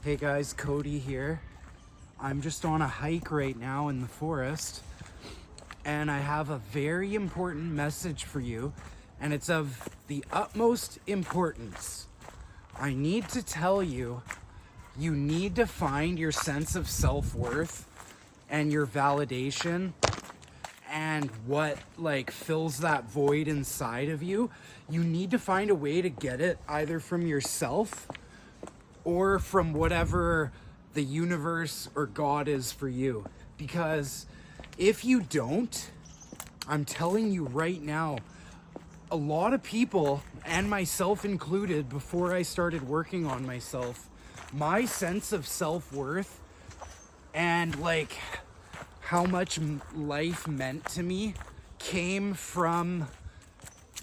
Hey guys, Cody here. I'm just on a hike right now in the forest, and I have a very important message for you, and it's of the utmost importance. I need to tell you, you need to find your sense of self-worth and your validation and what fills that void inside of you. You need to find a way to get it either from yourself or from whatever the universe or God is for you. Because if you don't, I'm telling you right now, a lot of people, and myself included, before I started working on myself, my sense of self-worth and how much life meant to me came from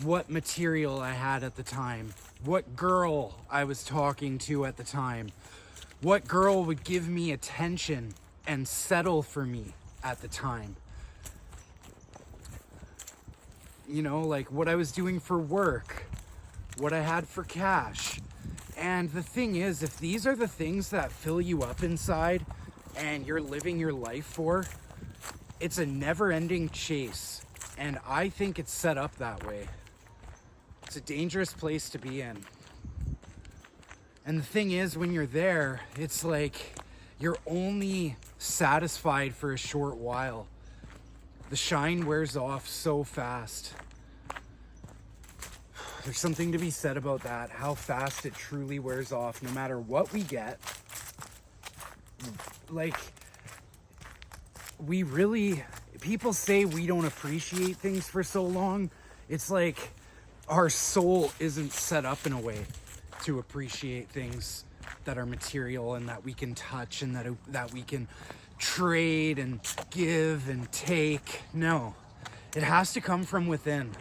what material I had at the time, what girl I was talking to at the time, what girl would give me attention and settle for me at the time. You know, what I was doing for work, what I had for cash. And the thing is, if these are the things that fill you up inside and you're living your life for, it's a never-ending chase. And I think it's set up that way. It's a dangerous place to be in. And the thing is, when you're there, it's like you're only satisfied for a short while. The shine wears off so fast. There's something to be said about that, how fast it truly wears off, no matter what we get. People say we don't appreciate things for so long. It's like our soul isn't set up in a way to appreciate things that are material and that we can touch and that we can trade and give and take. No, it has to come from within.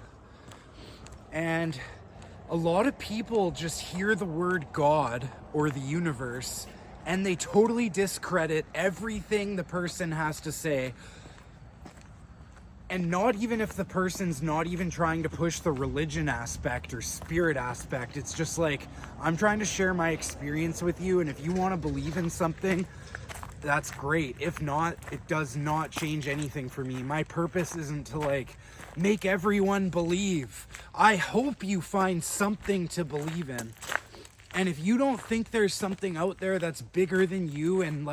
And a lot of people just hear the word God or the universe and they totally discredit everything the person has to say. And not even if the person's not even trying to push the religion aspect or spirit aspect. It's just I'm trying to share my experience with you, and if you want to believe in something, that's great. If not, it does not change anything for me. My purpose isn't to make everyone believe. I hope you find something to believe in. And if you don't think there's something out there that's bigger than you and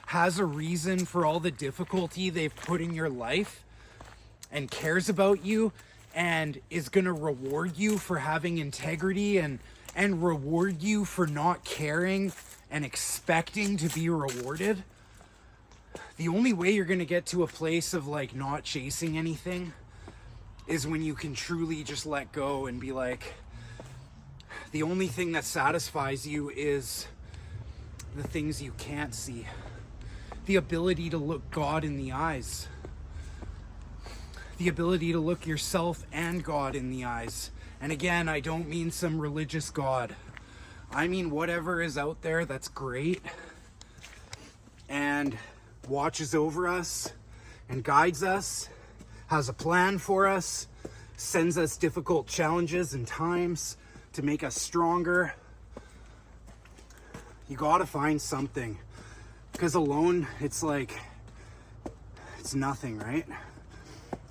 has a reason for all the difficulty they've put in your life and cares about you and is gonna reward you for having integrity and reward you for not caring and expecting to be rewarded, the only way you're gonna get to a place of not chasing anything is when you can truly just let go and be the only thing that satisfies you is the things you can't see. The ability to look God in the eyes. The ability to look yourself and God in the eyes. And again, I don't mean some religious God. I mean whatever is out there that's great and watches over us and guides us, has a plan for us, sends us difficult challenges and times to make us stronger. You gotta find something, because alone it's nothing, right?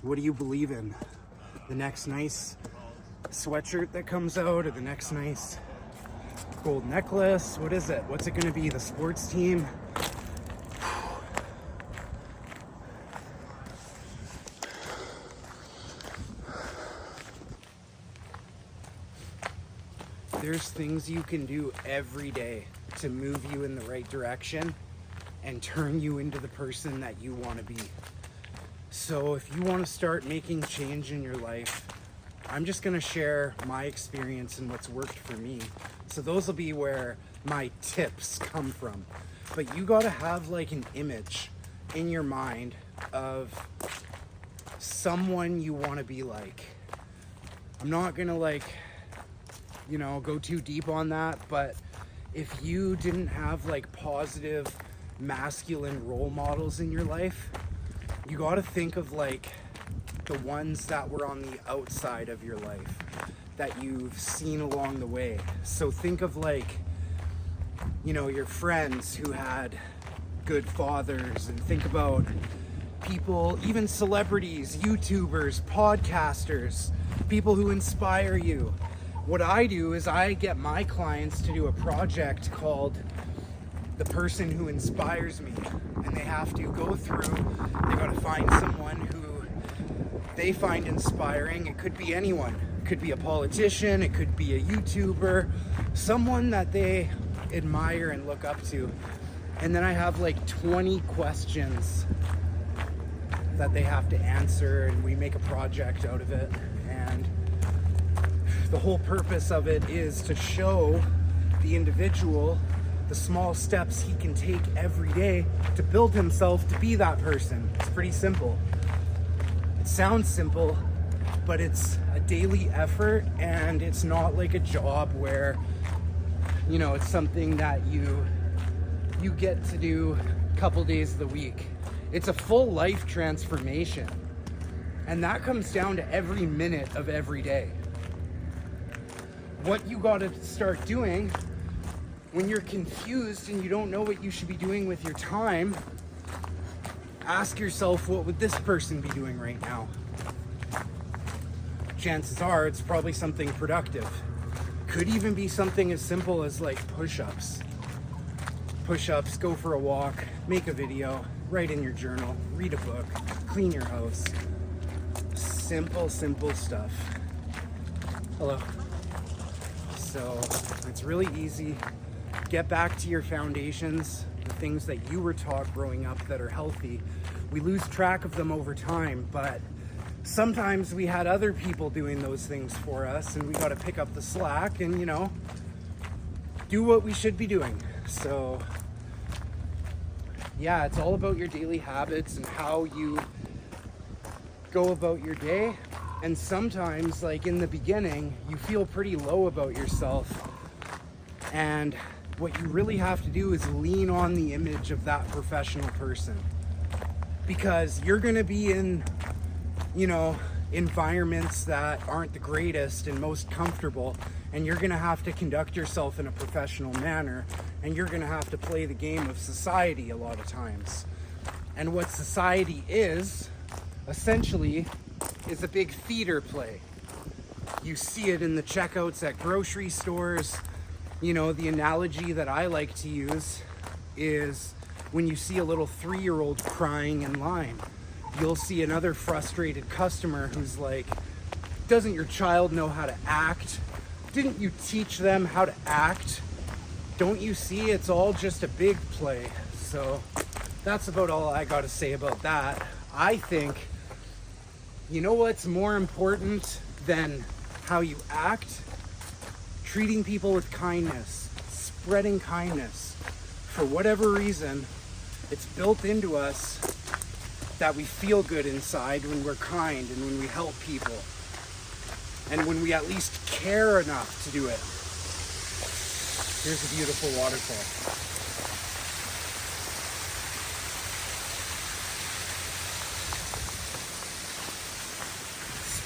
What do you believe in? The next nice sweatshirt that comes out, or the next nice gold necklace? What is it? What's it gonna be? The sports team? There's things you can do every day to move you in the right direction and turn you into the person that you want to be. So if you want to start making change in your life, I'm just going to share my experience and what's worked for me. So those will be where my tips come from. But you got to have an image in your mind of someone you want to be like. I'm not going to go too deep on that, but if you didn't have positive masculine role models in your life, you got to think of the ones that were on the outside of your life that you've seen along the way. So think of your friends who had good fathers, and think about people, even celebrities, YouTubers, podcasters, people who inspire you. What I do is I get my clients to do a project called The Person Who Inspires Me. And they have to go through, they got to find someone who they find inspiring. It could be anyone. It could be a politician, it could be a YouTuber, someone that they admire and look up to. And then I have like 20 questions that they have to answer, and we make a project out of it. And the whole purpose of it is to show the individual the small steps he can take every day to build himself to be that person. It's pretty simple. It sounds simple, but it's a daily effort, and it's not like a job where, it's something that you get to do a couple days of the week. It's a full life transformation. And that comes down to every minute of every day. What you gotta start doing when you're confused and you don't know what you should be doing with your time, ask yourself, what would this person be doing right now? Chances are it's probably something productive. Could even be something as simple as like push-ups. Push-ups, go for a walk, make a video, write in your journal, read a book, clean your house. Simple stuff. Hello. So it's really easy. Get back to your foundations, the things that you were taught growing up that are healthy. We lose track of them over time, but sometimes we had other people doing those things for us, and we got to pick up the slack and, do what we should be doing. So yeah, it's all about your daily habits and how you go about your day. And sometimes, like in the beginning, you feel pretty low about yourself, and what you really have to do is lean on the image of that professional person, because you're going to be in environments that aren't the greatest and most comfortable, and you're going to have to conduct yourself in a professional manner, and you're going to have to play the game of society a lot of times. And what society is essentially is a big theater play. You see it in the checkouts at grocery stores. The analogy that I like to use is when you see a little 3-year-old crying in line. You'll see another frustrated customer who's like, doesn't your child know how to act? Didn't you teach them how to act? Don't you see it's all just a big play? So that's about all I got to say about that. I think, what's more important than how you act? Treating people with kindness, spreading kindness. For whatever reason, it's built into us that we feel good inside when we're kind and when we help people, and when we at least care enough to do it. Here's a beautiful waterfall.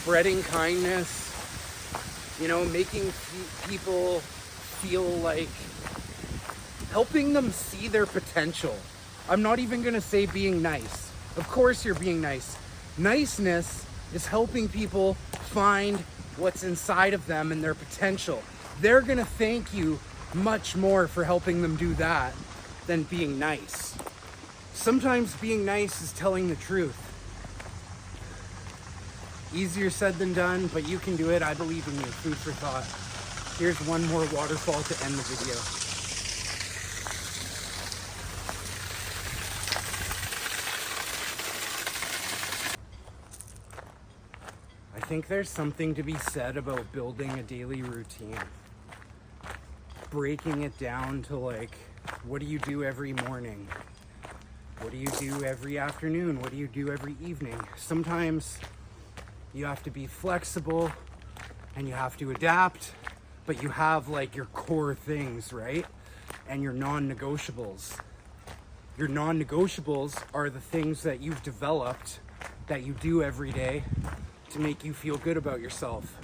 Spreading kindness, making people feel like, helping them see their potential. I'm not even gonna say being nice. Of course you're being nice. Niceness is helping people find what's inside of them and their potential. They're gonna thank you much more for helping them do that than being nice. Sometimes being nice is telling the truth. Easier said than done, but you can do it. I believe in you. Food for thought. Here's one more waterfall to end the video. I think there's something to be said about building a daily routine. Breaking it down to what do you do every morning? What do you do every afternoon? What do you do every evening? Sometimes you have to be flexible and you have to adapt, but you have your core things, right? And your non-negotiables. Your non-negotiables are the things that you've developed that you do every day to make you feel good about yourself.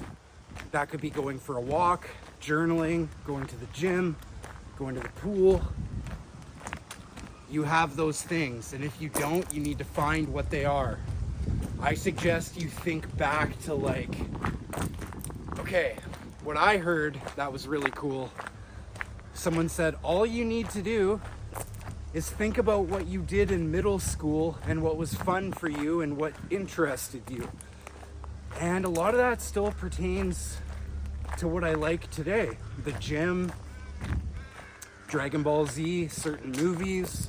That could be going for a walk, journaling, going to the gym, going to the pool. You have those things, and if you don't, you need to find what they are. I suggest you think back to like, okay, what I heard that was really cool. Someone said, all you need to do is think about what you did in middle school and what was fun for you and what interested you. And a lot of that still pertains to what I like today. The gym, Dragon Ball Z, certain movies,